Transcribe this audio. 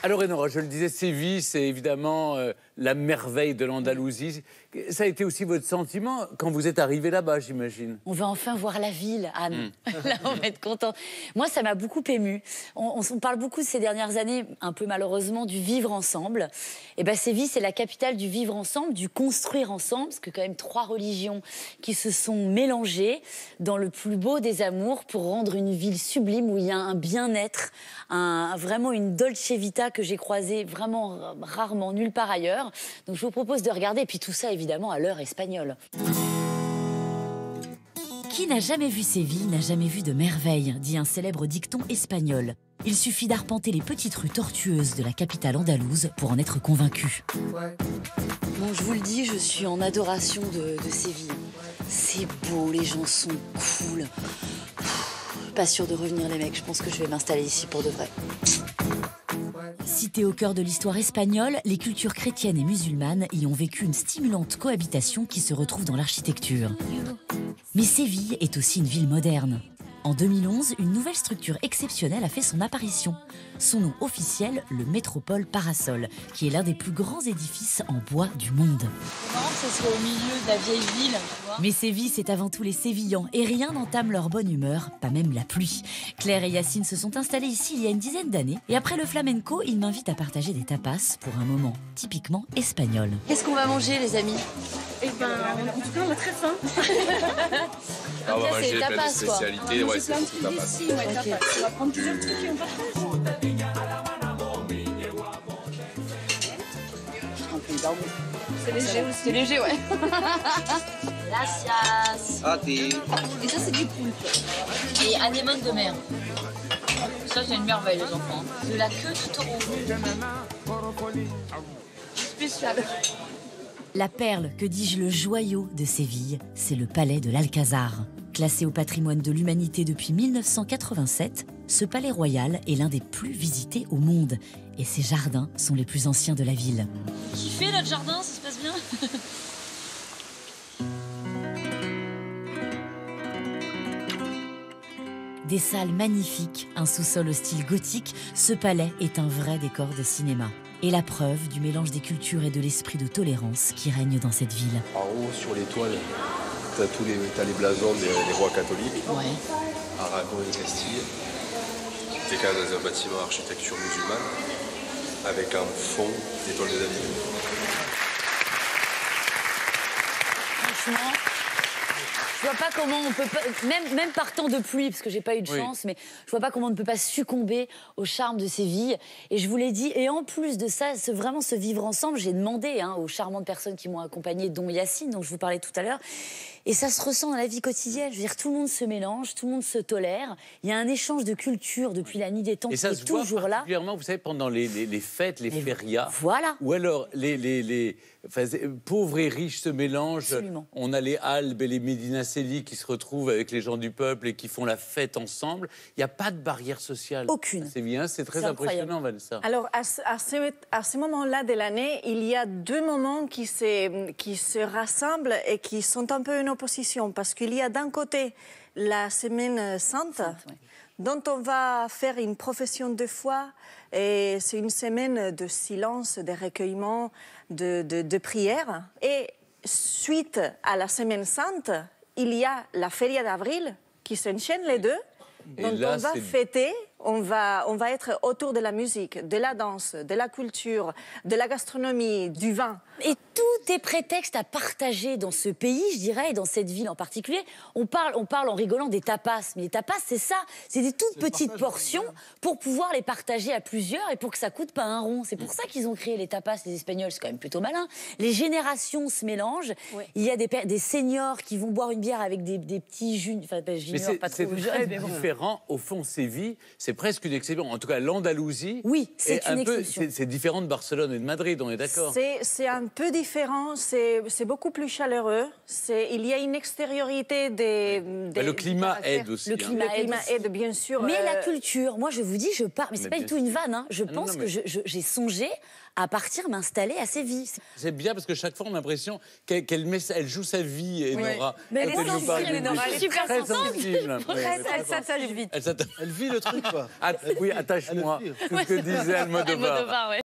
Alors Enora, je le disais, Séville, c'est évidemment la merveille de l'Andalousie. Ça a été aussi votre sentiment quand vous êtes arrivé là-bas, j'imagine. On va enfin voir la ville, Anne. Là, on va être content. Moi, ça m'a beaucoup émue. On parle beaucoup ces dernières années, un peu malheureusement, du vivre ensemble. Et bien, Séville, c'est la capitale du vivre ensemble, du construire ensemble, parce que quand même 3 religions qui se sont mélangées dans le plus beau des amours pour rendre une ville sublime où il y a un bien-être, vraiment une dolce vita que j'ai croisée vraiment rarement, nulle part ailleurs. Donc, je vous propose de regarder. Et puis tout ça, évidemment, à l'heure espagnole. Qui n'a jamais vu Séville n'a jamais vu de merveille, dit un célèbre dicton espagnol. Il suffit d'arpenter les petites rues tortueuses de la capitale andalouse pour en être convaincu. Bon, je vous le dis, je suis en adoration de Séville. C'est beau, les gens sont cool. Pas sûr de revenir, les mecs. Je pense que je vais m'installer ici pour de vrai. Cité au cœur de l'histoire espagnole, les cultures chrétiennes et musulmanes y ont vécu une stimulante cohabitation qui se retrouve dans l'architecture. Mais Séville est aussi une ville moderne. En 2011, une nouvelle structure exceptionnelle a fait son apparition. Son nom officiel, le Métropole Parasol, qui est l'un des plus grands édifices en bois du monde. C'est marrant que ce soit au milieu de la vieille ville, tu vois. Mais Séville, c'est avant tout les Sévillans, et rien n'entame leur bonne humeur, pas même la pluie. Claire et Yacine se sont installés ici il y a une dizaine d'années, et après le flamenco, ils m'invitent à partager des tapas pour un moment typiquement espagnol. Qu'est-ce qu'on va manger, les amis? Eh ben, en tout cas, on a très faim. Ah, on va c'est manger plein de tapas, quoi. spécialités, ouais, c'est tout tapas. Ici, ouais, tapas. On va prendre plusieurs trucs et on partage. C'est léger aussi. C'est léger, ouais. Gracias. Ah, t'es... Et ça, c'est du poulpe. Et anémone de mer. Ça, c'est une merveille, les enfants. De la queue de taureau. Spécial. La perle, que dis-je, le joyau de Séville, c'est le palais de l'Alcazar. Classé au patrimoine de l'humanité depuis 1987, ce palais royal est l'un des plus visités au monde. Et ses jardins sont les plus anciens de la ville. Kiffez notre jardin, ça se passe bien. Des salles magnifiques, un sous-sol au style gothique, ce palais est un vrai décor de cinéma. Et la preuve du mélange des cultures et de l'esprit de tolérance qui règne dans cette ville. En haut, sur l'étoile, t'as les blasons des rois catholiques. Ouais. Aragon et Castille. T'es quand même dans un bâtiment architecture musulmane, avec un fond d'étoile de David. Franchement, je vois pas comment on peut pas, même par temps de pluie, parce que j'ai pas eu de chance, mais je vois pas comment on ne peut pas succomber au charme de Séville. Et je vous l'ai dit, et en plus de ça, vraiment se vivre ensemble, j'ai demandé aux charmantes personnes qui m'ont accompagnée, dont Yacine, dont je vous parlais tout à l'heure. Et ça se ressent dans la vie quotidienne. Je veux dire, tout le monde se mélange, tout le monde se tolère. Il y a un échange de culture depuis la nuit des temps qui est toujours là. Particulièrement, vous savez, pendant les fêtes, les férias. Voilà. Ou alors, pauvres et riches se mélangent. Absolument. On a les Albes et les Medinaceli qui se retrouvent avec les gens du peuple et qui font la fête ensemble. Il n'y a pas de barrière sociale. Aucune. C'est bien, c'est très impressionnant, Vanessa. Alors, à ce moment-là de l'année, il y a 2 moments qui se rassemblent et qui sont un peu une opposition. Parce qu'il y a d'un côté la Semaine Sainte, dont on va faire une profession de foi. Et c'est une semaine de silence, de recueillement, de prière. Et suite à la Semaine Sainte, il y a la Feria d'Avril qui s'enchaînent les deux. Donc on va fêter, on va être autour de la musique, de la danse, de la culture, de la gastronomie, du vin. Et tout est prétexte à partager dans ce pays, je dirais, et dans cette ville en particulier. On parle en rigolant des tapas, mais les tapas, c'est ça. C'est des toutes petites portions pour pouvoir les partager à plusieurs et pour que ça coûte pas un rond. C'est pour ça qu'ils ont créé les tapas, les Espagnols. C'est quand même plutôt malin. Les générations se mélangent. Oui. Il y a des seniors qui vont boire une bière avec des petits juniors, enfin juniors, pas trop jeunes. C'est très différent. Au fond, Séville, c'est presque une exception. En tout cas, l'Andalousie, oui, c'est une exception. C'est différent de Barcelone et de Madrid, on est d'accord? C'est un peu différent, c'est beaucoup plus chaleureux. Il y a une extériorité le climat aide aussi. Le climat aide, bien sûr. Mais la culture, moi je vous dis, je pars, mais c'est pas du tout une vanne, hein. Je pense que j'ai songé à partir m'installer à Séville. C'est bien parce que chaque fois, on a l'impression qu'elle joue sa vie, Enora. Mais elle est Quand nous sensible, parle de Enora, lui. elle est très sensible. Elle s'attache vite. Elle s'attache. Elle vit le truc, quoi. Oui, attache-moi. C'est ce que disait Almodovar. Almodovar, ouais.